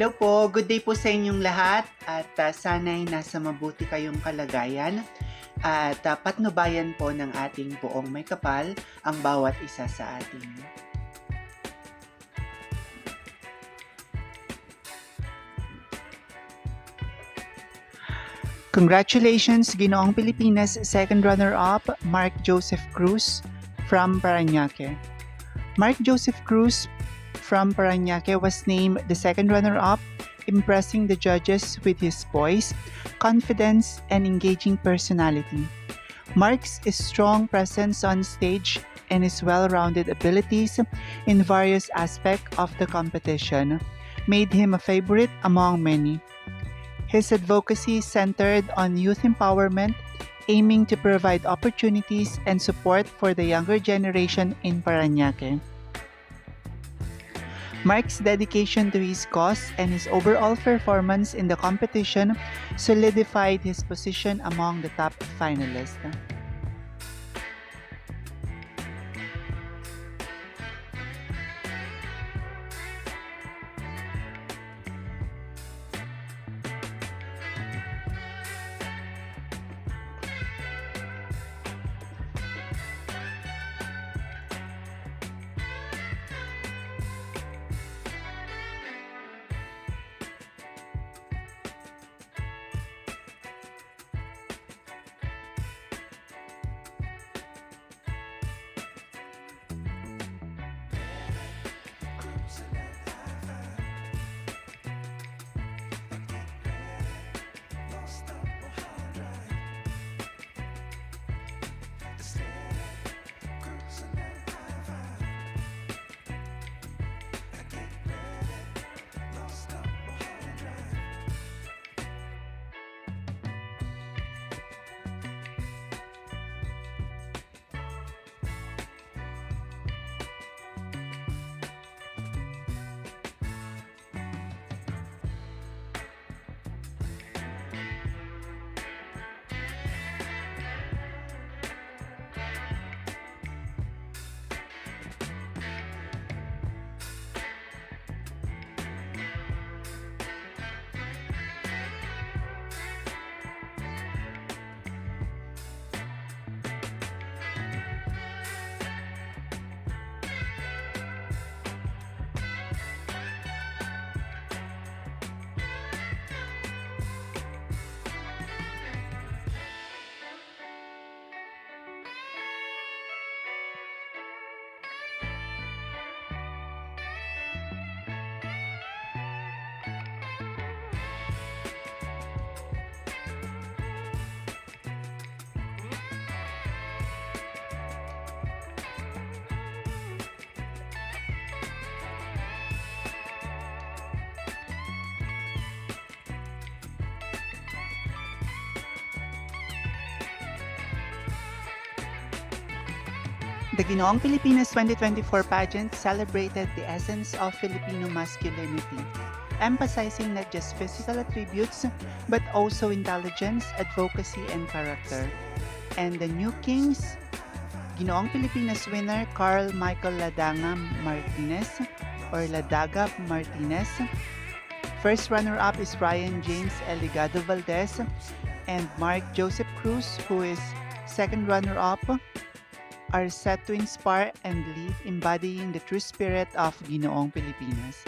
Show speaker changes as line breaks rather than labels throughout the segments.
Hello po, good day po sa inyong lahat at sana'y nasa mabuti kayong kalagayan at patnubayan po ng ating buong may kapal ang bawat isa sa atin. Congratulations, Ginoong Pilipinas second runner-up, Mark Joseph Cruz from Parañaque. Mark Joseph Cruz from Parañaque was named the second runner-up, impressing the judges with his voice, confidence, and engaging personality. Mark's strong presence on stage and his well-rounded abilities in various aspects of the competition made him a favorite among many. His advocacy centered on youth empowerment, aiming to provide opportunities and support for the younger generation in Parañaque. Mark's dedication to his cause and his overall performance in the competition solidified his position among the top finalists. The Ginoong Pilipinas 2024 pageant celebrated the essence of Filipino masculinity, emphasizing not just physical attributes but also intelligence, advocacy, and character. And the new kings, Ginoong Pilipinas winner Carl Michael Ladaga Martinez or Ladaga Martinez. First runner-up is Ryan James Eligado Valdez and Mark Joseph Cruz, who is second runner-up, are set to inspire and lead, embodying the true spirit of Ginoong Pilipinas.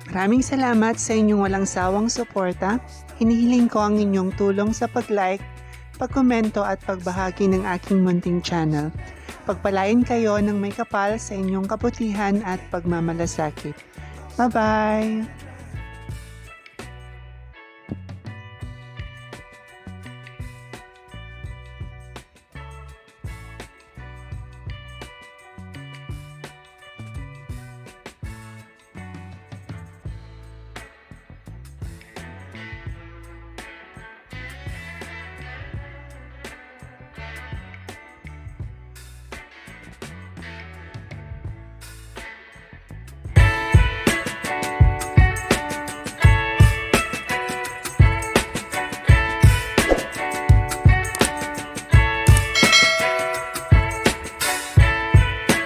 Maraming salamat sa inyong walang sawang suporta. Hinihiling ko ang inyong tulong sa pag-like, pagkomento at pagbahagi ng aking munting channel. Pagpalain kayo ng may kapal sa inyong kabutihan at pagmamalasakit. Bye-bye!